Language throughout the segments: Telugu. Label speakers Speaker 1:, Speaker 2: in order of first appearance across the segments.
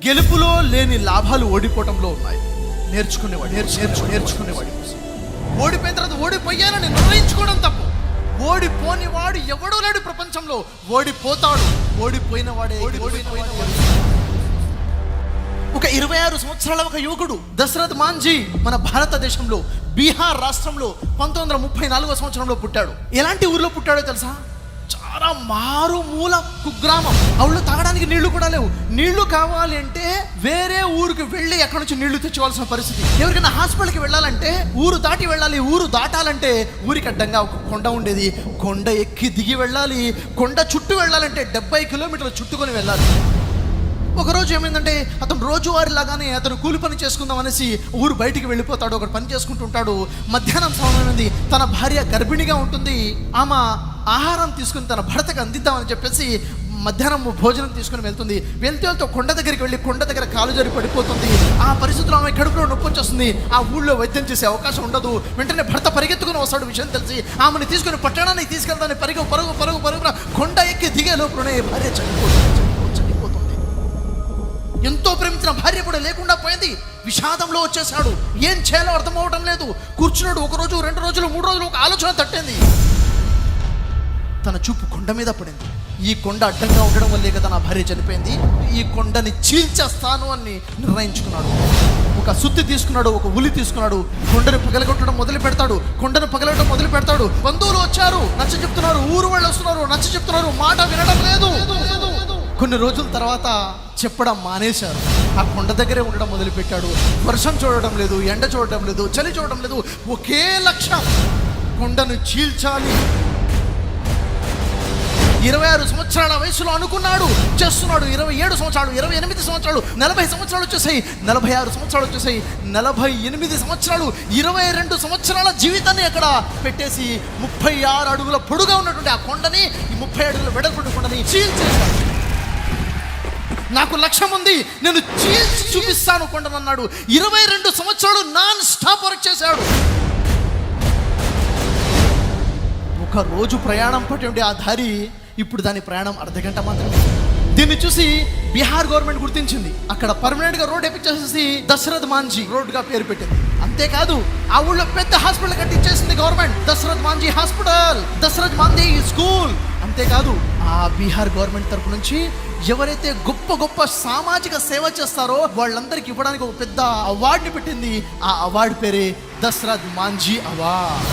Speaker 1: గెలుపులో లేని లాభాలు ఓడిపోవటంలో ఉన్నాయి. నేర్చుకునేవాడి కోసం. ఓడిపోయిన తర్వాత ఓడిపోయానని నిర్ణయించుకోవడం తప్పు. ఓడిపోని వాడు ఎవడూ లేడు ప్రపంచంలో. ఓడిపోతాడు. ఓడిపోయిన వాడే. ఒక 26 సంవత్సరాల ఒక యువకుడు దశరథ్ మాంఝీ మన భారతదేశంలో బీహార్ రాష్ట్రంలో 1934 సంవత్సరంలో పుట్టాడు. ఎలాంటి ఊర్లో పుట్టాడో తెలుసా? చాలా మారుమూల కుగ్రామం. ఊళ్ళో తాగడానికి నీళ్లు కూడా లేవు. నీళ్లు కావాలి అంటే వేరే ఊరికి వెళ్ళి అక్కడ నుంచి నీళ్లు తెచ్చుకోవాల్సిన పరిస్థితి. ఎవరికైనా హాస్పిటల్కి వెళ్ళాలంటే ఊరు దాటి వెళ్ళాలి. ఊరు దాటాలంటే ఊరికి అడ్డంగా ఒక కొండ ఉండేది. కొండ ఎక్కి దిగి వెళ్ళాలి. కొండ చుట్టూ వెళ్ళాలంటే 70 కిలోమీటర్లు చుట్టుకొని వెళ్ళాలి. ఒకరోజు ఏమైందంటే అతను రోజువారి లాగానే అతను కూలి పని చేసుకుందాం అనేసి ఊరు బయటికి వెళ్ళిపోతాడు. ఒకటి పని చేసుకుంటుంటాడు. మధ్యాహ్నం సమయమైంది. తన భార్య గర్భిణిగా ఉంటుంది. ఆమె ఆహారం తీసుకుని తన భర్తకు అందిద్దామని చెప్పేసి మధ్యాహ్నం భోజనం తీసుకుని వెళ్తుంది. వెళ్తే కొండ దగ్గరికి వెళ్ళి కొండ దగ్గర కాలు జారి పడిపోతుంది. ఆ పరిస్థితిలో ఆమె కడుపులో నొప్పి వచ్చేస్తుంది. ఆ ఊళ్ళో వైద్యం చేసే అవకాశం ఉండదు. వెంటనే భర్త పరిగెత్తుకుని వస్తాడు. విషయం తెలిసి ఆమెను తీసుకుని పట్టణానికి తీసుకెళ్తాను. పరుగు కొండ ఎక్కి దిగే లోపలనే భార్య చనిపోతుంది. ఎంతో ప్రేమించిన భార్య కూడా లేకుండా పోయింది. విషాదంలో వచ్చేసాడు. ఏం చేయాలో అర్థం అవడం లేదు. కూర్చున్నాడు. 1 రోజు 2 రోజులు 3 రోజులు ఒక ఆలోచన తట్టింది. తన చూపు కొండ మీద పడింది. ఈ కొండ అడ్డంగా ఉండడం వల్లే కదా నా భార్య చనిపోయింది. ఈ కొండని చీల్చేస్తాను అని నిర్ణయించుకున్నాడు. ఒక సుత్తి తీసుకున్నాడు. ఒక ఉలి తీసుకున్నాడు. కొండను పగలగొట్టడం మొదలు పెడతాడు. బంధువులు వచ్చారు, నచ్చ చెప్తున్నారు. ఊరు వాళ్ళు వస్తున్నారు, నచ్చ చెప్తున్నారు. మాట వినడం లేదు. కొన్ని రోజుల తర్వాత చెప్పడం మానేశారు. ఆ కొండ దగ్గరే ఉండడం మొదలుపెట్టాడు. వర్షం చూడడం లేదు, ఎండ చూడడం లేదు, చలి చూడడం లేదు. ఒకే లక్ష్యం, కొండను చీల్చాలి. 26 సంవత్సరాల వయసులో అనుకున్నాడు, చేస్తున్నాడు. 27 సంవత్సరాలు, 28 సంవత్సరాలు, 40 సంవత్సరాలు వచ్చేసాయి. 46 సంవత్సరాలు వచ్చేసాయి. 48 సంవత్సరాలు, 22 సంవత్సరాల జీవితాన్ని అక్కడ పెట్టేసి 36 అడుగుల పొడుగా ఉన్నటువంటి ఆ కొండని, ఈ 30 అడుగుల వెడల్పు కొండని చీల్చేశాడు. నాకు లక్ష్యం ఉంది, నేను చీల్చి చూపిస్తాను కొండనన్నాడు. 22 సంవత్సరాలు నాన్ స్టాప్ వర్క్ చేశాడు. ఒక రోజు ప్రయాణం పట్టి ఆ దారి ఇప్పుడు దాని ప్రయాణం అర్ధగంట మాత్రమే. దీన్ని చూసి బీహార్ గవర్నమెంట్ గుర్తించింది. అక్కడ పర్మనెంట్ గా రోడ్ ఎప్పించేసి దశరథ్ మాంఝీ రోడ్ గా పేరు పెట్టింది. అంతేకాదు ఆ ఊళ్ళో పెద్ద హాస్పిటల్ కట్టించేసింది government. Dashrath Manjhi hospital, Dashrath Manjhi school. అంతేకాదు ఆ బీహార్ గవర్నమెంట్ తరపు నుంచి ఎవరైతే గొప్ప గొప్ప సామాజిక సేవ చేస్తారో వాళ్ళందరికీ ఇవ్వడానికి ఒక పెద్ద అవార్డుని పెట్టింది. ఆ అవార్డు పేరే దశరథ్ మాంఝీ అవార్డ్.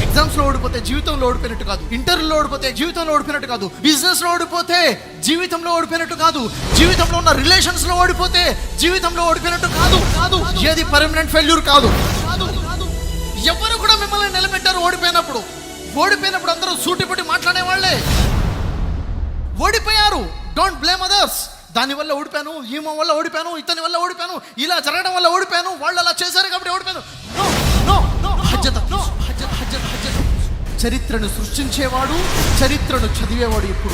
Speaker 1: ఎగ్జామ్స్ లో ఓడిపోతే జీవితంలో ఓడిపోయినట్టు కాదు. ఇంటర్వ్యూలో ఓడిపోతే జీవితంలో ఓడిపోయినట్టు కాదు. బిజినెస్ లో ఓడిపోతే జీవితంలో ఓడిపోయినట్టు కాదు. జీవితంలో ఉన్న రిలేషన్స్ లో ఓడిపోతే జీవితంలో ఓడిపోయినట్టు కాదు. ఏది పర్మనెంట్ ఫెయిల్యూర్ కాదు. ఎవరు కూడా మిమ్మల్ని నిలబెట్టారు ఓడిపోయినప్పుడు అందరూ సూటిపట్టి మాట్లాడే వాళ్ళే. ఓడిపోయారు, డోంట్ బ్లేమ్ అదర్స్. దానివల్ల ఓడిపోయాను, ఈమె వల్ల ఓడిపోయాను, ఇతని వల్ల ఓడిపోయాను, ఇలా జరగడం వల్ల ఓడిపోయాను, వాళ్ళు అలా చేశారు కాబట్టి ఓడిపోయాను. చరిత్రను సృష్టించేవాడు, చరిత్రను చదివేవాడు ఎప్పుడు